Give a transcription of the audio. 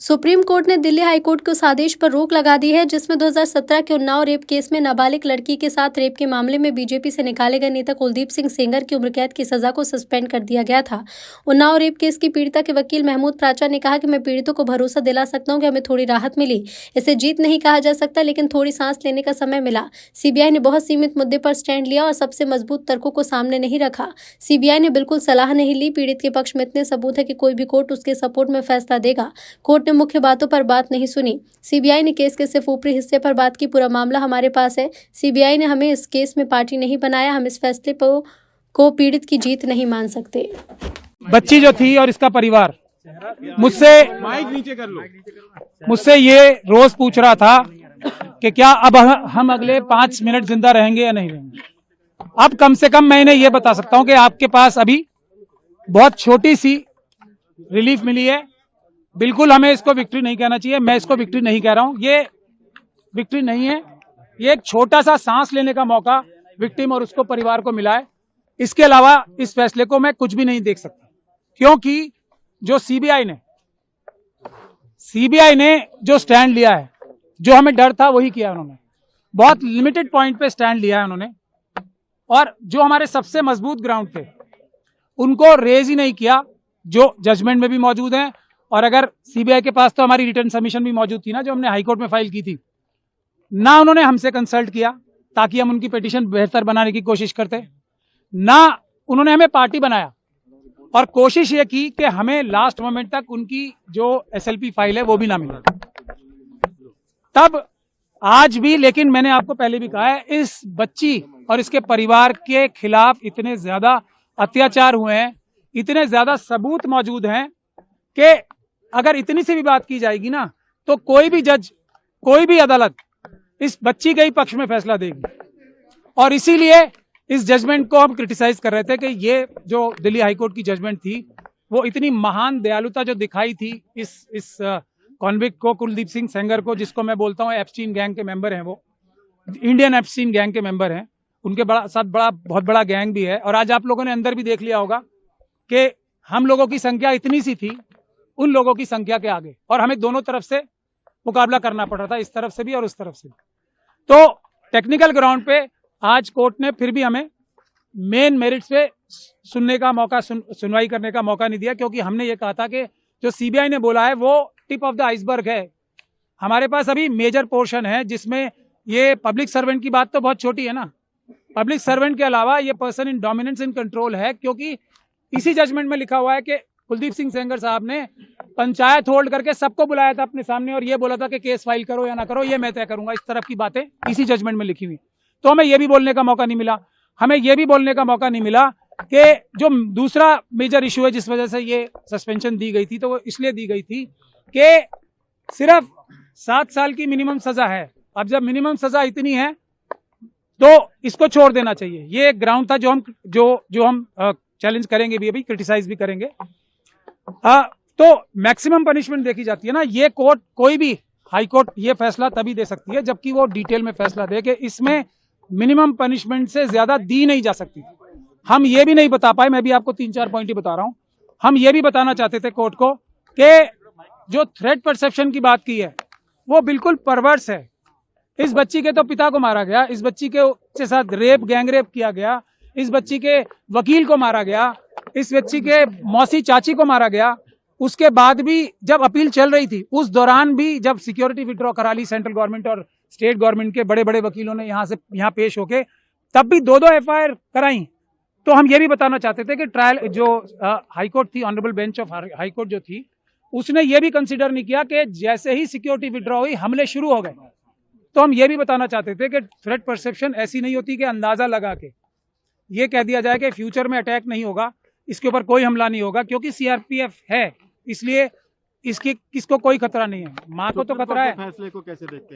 Supreme court ने Delhi high court के उस आदेश पर रोक लगा दी है जिसमें 2017 के उन्नाव रेप केस में नाबालिग लड़की के साथ रेप के मामले में बीजेपी से निकाले गए नेता कुलदीप सिंह सेंगर की उम्र कैद की सजा को सस्पेंड कर दिया गया था। उन्नाव रेप केस की पीड़िता के वकील महमूद प्राचा ने कहा कि मैं पीड़ितों को भरोसा दिला सकता हूं कि हमें थोड़ी राहत मिली। इसे जीत नहीं कहा जा सकता, लेकिन थोड़ी सांस लेने का समय मिला। सीबीआई ने बहुत सीमित मुद्दे पर स्टैंड लिया और सबसे मजबूत तर्कों को सामने नहीं रखा। सीबीआई ने बिल्कुल सलाह नहीं ली। पीड़ित के पक्ष में इतने सबूत है कि कोई भी कोर्ट उसके सपोर्ट में फैसला देगा। कोर्ट ने मुख्य बातों पर बात नहीं सुनी। सीबीआई ने केस के सिर्फ ऊपरी हिस्से पर बात की। पूरा मामला हमारे पास है। सीबीआई ने हमें इस केस में पार्टी नहीं बनाया। हम इस फैसले को पीड़ित की जीत नहीं मान सकते। बच्ची जो थी और इसका परिवार मुझसे ये रोज पूछ रहा था कि क्या अब हम अगले 5 मिनट जिंदा रहेंगे या नहीं रहेंगे। अब कम से कम मैं इन्हें ये बता सकता हूं कि आपके पास अभी बहुत छोटी सी रिलीफ मिली है। बिल्कुल हमें इसको विक्ट्री नहीं कहना चाहिए। मैं इसको विक्ट्री नहीं कह रहा हूं, ये विक्ट्री नहीं है। ये एक छोटा सा सांस लेने का मौका विक्टिम और उसको परिवार को मिला है। इसके अलावा इस फैसले को मैं कुछ भी नहीं देख सकता, क्योंकि जो सीबीआई ने जो स्टैंड लिया है, जो हमें डर था वही किया उन्होंने। बहुत लिमिटेड पॉइंट पे स्टैंड लिया है उन्होंने, और जो हमारे सबसे मजबूत ग्राउंड थे उनको रेज ही नहीं किया, जो जजमेंट में भी मौजूद हैं। और अगर सीबीआई के पास तो हमारी रिटर्न सबमिशन भी मौजूद थी ना, जो हमने हाईकोर्ट में फाइल की थी, ना उन्होंने हमसे कंसल्ट किया ताकि हम उनकी पिटीशन बेहतर बनाने की कोशिश करते, ना उन्होंने हमें पार्टी बनाया और कोशिश ये की कि हमें लास्ट मोमेंट तक उनकी जो एसएलपी फाइल है वो भी ना मिले। तब आज भी, लेकिन मैंने आपको पहले भी कहा है, इस बच्ची और इसके परिवार के खिलाफ इतने ज्यादा अत्याचार हुए हैं, इतने ज्यादा सबूत मौजूद हैं कि अगर इतनी सी भी बात की जाएगी ना, तो कोई भी जज, कोई भी अदालत इस बच्ची के ही पक्ष में फैसला देगी। और इसीलिए इस जजमेंट को हम क्रिटिसाइज कर रहे थे कि ये जो दिल्ली हाईकोर्ट की जजमेंट थी, वो इतनी महान दयालुता जो दिखाई थी इस कॉन्विक्ट को, कुलदीप सिंह सेंगर को, जिसको मैं बोलता हूँ एप्स्टीन गैंग के मेंबर हैं, वो इंडियन एप्स्टीन गैंग के मेंबर हैं। उनके साथ बहुत बड़ा गैंग भी है। और आज आप लोगों ने अंदर भी देख लिया होगा कि हम लोगों की संख्या इतनी सी थी उन लोगों की संख्या के आगे, और हमें दोनों तरफ से मुकाबला करना पड़ रहा था, इस तरफ से भी और उस तरफ से भी। तो टेक्निकल ग्राउंड पे आज कोर्ट ने फिर भी हमें मेन मेरिट्स पे सुनने का मौका, सुनवाई करने का मौका नहीं दिया, क्योंकि हमने ये कहा था कि जो सीबीआई ने बोला है वो टिप ऑफ द आइसबर्ग है। हमारे पास अभी मेजर पोर्शन है, जिसमें ये पब्लिक सर्वेंट की बात तो बहुत छोटी है ना। पब्लिक सर्वेंट के अलावा ये person in dominance in control है, क्योंकि इसी जजमेंट में लिखा हुआ है कि कुलदीप सिंह सेंगर साहब ने पंचायत होल्ड करके सबको बुलाया था अपने सामने और ये बोला था कि केस फाइल करो या ना करो, ये मैं तय करूंगा। इस तरफ की बातें इसी जजमेंट में लिखी हुई। तो हमें ये भी बोलने का मौका नहीं मिला। हमें ये भी बोलने का मौका नहीं मिला कि जो दूसरा मेजर इशू है जिस वजह से ये सस्पेंशन दी गई थी, तो वो इसलिए दी गई थी कि सिर्फ 7 साल की मिनिमम सजा है। अब जब मिनिमम सजा इतनी है तो इसको छोड़ देना चाहिए। ये एक ग्राउंड था जो हम चैलेंज करेंगे भी, अभी क्रिटिसाइज भी करेंगे। तो मैक्सिमम पनिशमेंट देखी जाती है ना। ये कोर्ट, कोई भी हाई कोर्ट ये फैसला तभी दे सकती है जबकि वो डिटेल में फैसला दे कि इसमें मिनिमम पनिशमेंट से ज्यादा दी नहीं जा सकती। हम ये भी नहीं बता पाए, मैं भी आपको 3-4 पॉइंट ही बता रहा हूं। हम ये भी बताना चाहते थे कोर्ट को कि जो थ्रेट परसेप्शन की बात की है वो बिल्कुल परवर्स है। इस बच्ची के तो पिता को मारा गया, इस बच्ची के साथ गैंग रेप किया गया, इस बच्ची के वकील को मारा गया, इस बच्ची के मौसी चाची को मारा गया। उसके बाद भी जब अपील चल रही थी, उस दौरान भी जब सिक्योरिटी विड्रॉ करा ली सेंट्रल गवर्नमेंट और स्टेट गवर्नमेंट के बड़े बड़े वकीलों ने यहाँ पेश होके, तब भी 2-2 एफआईआर कराई। तो हम ये भी बताना चाहते थे कि ट्रायल जो हाईकोर्ट थी, ऑनरेबल बेंच ऑफ हाईकोर्ट जो थी, उसने ये भी कंसिडर नहीं किया कि जैसे ही सिक्योरिटी विड्रॉ हुई हमले शुरू हो गए। तो हम ये भी बताना चाहते थे कि थ्रेट परसेप्शन ऐसी नहीं होती कि अंदाजा लगा के ये कह दिया जाए कि फ्यूचर में अटैक नहीं होगा, इसके ऊपर कोई हमला नहीं होगा, क्योंकि सीआरपीएफ है, इसलिए इसको कोई खतरा नहीं है। माँ को तो खतरा है। फैसले को कैसे देखते हैं?